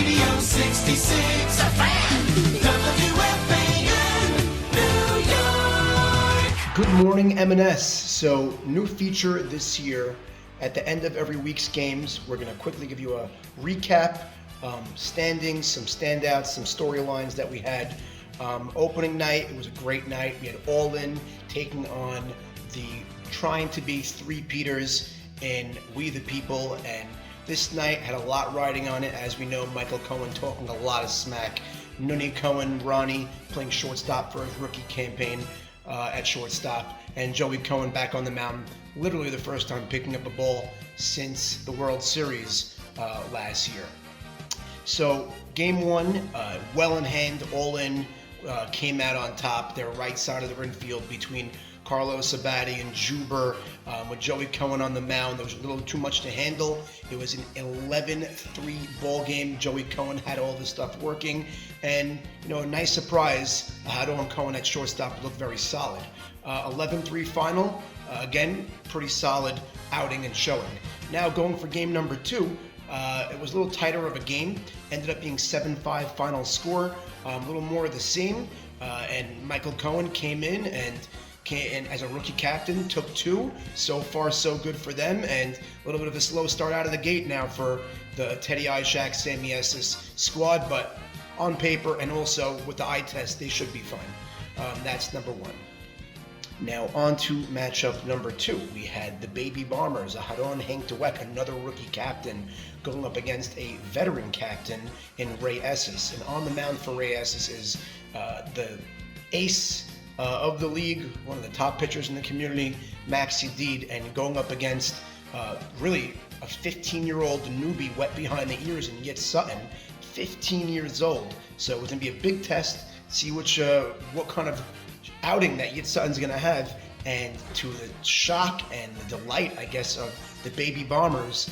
Radio 66, a fan. WFAN, New York. Good morning, M&S. So, new feature this year. At the end of every week's games, we're going to quickly give you a recap, standings, some standouts, some storylines that we had. Opening night, it was a great night. We had All In taking on the trying to be three-peaters in We the People, and this night had a lot riding on it. As we know, Michael Cohen talking a lot of smack. Nunny Cohen, Ronnie playing shortstop for his rookie campaign at shortstop, and Joey Cohen back on the mound, literally the first time picking up a ball since the World Series last year. So game one, well in hand, All In came out on top. Their right side of the infield between Carlos Abadi and Juber, with Joey Cohen on the mound. There was a little too much to handle. It was an 11-3 ball game. Joey Cohen had all this stuff working, and a nice surprise. Hadon Cohen at shortstop looked very solid. 11-3 final. Again, pretty solid outing and showing. Now going for game number two. It was a little tighter of a game. Ended up being 7-5 final score. A little more of the same. And Michael Cohen came in and as a rookie captain, took two. So far, so good for them. And a little bit of a slow start out of the gate now for the Teddy Ishak, Sammy Esses squad. But on paper and also with the eye test, they should be fine. That's number one. Now on to matchup number two. We had the Baby Bombers, Hadon Hank DeWeck, another rookie captain, going up against a veteran captain in Ray Esses. And on the mound for Ray Esses is the ace of the league, one of the top pitchers in the community, Maxi Deed, and going up against really a 15-year-old newbie wet behind the ears in Yit Sutton, 15 years old. So it's going to be a big test, see what kind of outing that Yit Sutton's going to have. And to the shock and the delight, I guess, of the Baby Bombers,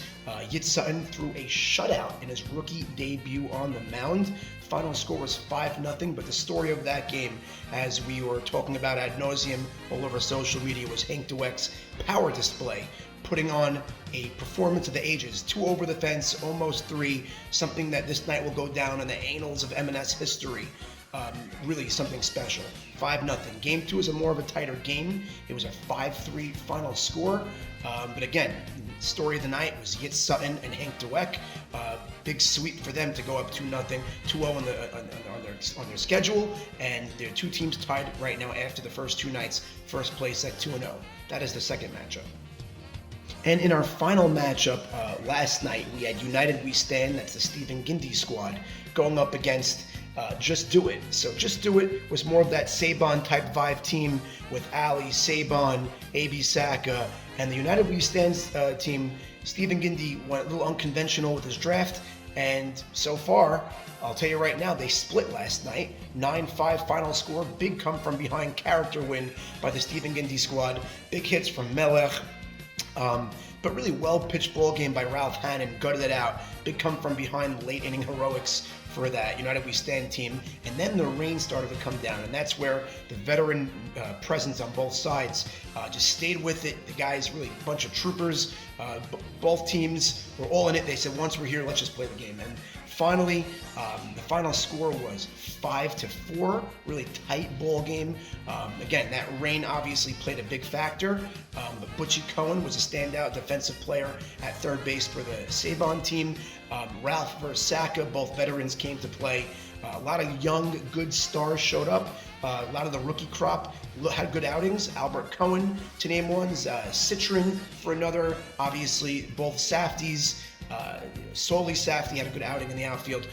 Yit Sutton threw a shutout in his rookie debut on the mound. Final score was 5-0, but the story of that game, as we were talking about ad nauseum all over social media, was Hank DeWeck's power display, putting on a performance of the ages, 2 over the fence, almost 3, something that this night will go down in the annals of M&S history. Really something special. 5-0. Game 2 is more of a tighter game. It was a 5-3 final score. But again, story of the night was Yit Sutton and Hank DeWeck. Big sweep for them to go up 2-0, 2-0 on their schedule, and their two teams tied right now after the first two nights. First place at 2-0. That is the second matchup. And in our final matchup last night, we had United We Stand, that's the Stephen Gindy squad, going up against Just Do It. So Just Do It was more of that Saban type vibe team with Ali, Saban, A.B. Saka, and the United We Stand team. Stephen Gindy went a little unconventional with his draft, and so far, I'll tell you right now, they split last night. 9-5 final score, big come from behind character win by the Stephen Gindy squad. Big hits from Melech. But really well-pitched ball game by Ralph Hannon, gutted it out. Big come from behind late inning heroics for that United We Stand team. And then the rain started to come down, and that's where the veteran presence on both sides just stayed with it. The guys, really a bunch of troopers. Both teams were all in it. They said, once we're here, let's just play the game. And finally, the final score was 5-4, really tight ball game. Again, that rain obviously played a big factor, but Butchie Cohen was a standout defensive player at third base for the Saban team. Ralph versus Saka, both veterans came to play. A lot of young, good stars showed up. A lot of the rookie crop had good outings. Albert Cohen, to name one, Citron for another. Obviously, both Safdies. Solely Safdie had a good outing in the outfield.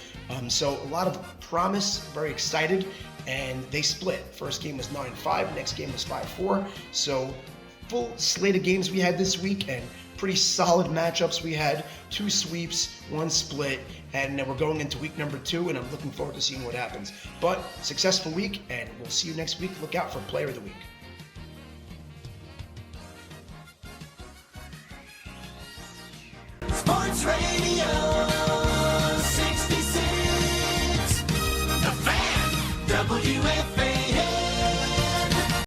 So a lot of promise, very excited, and they split. First game was 9-5, next game was 5-4. So full slate of games we had this week, and pretty solid matchups we had. 2 sweeps, 1 split, and we're going into week number 2, and I'm looking forward to seeing what happens. But successful week, and we'll see you next week. Look out for Player of the Week. Sports Radio 66, the fan, WFAN.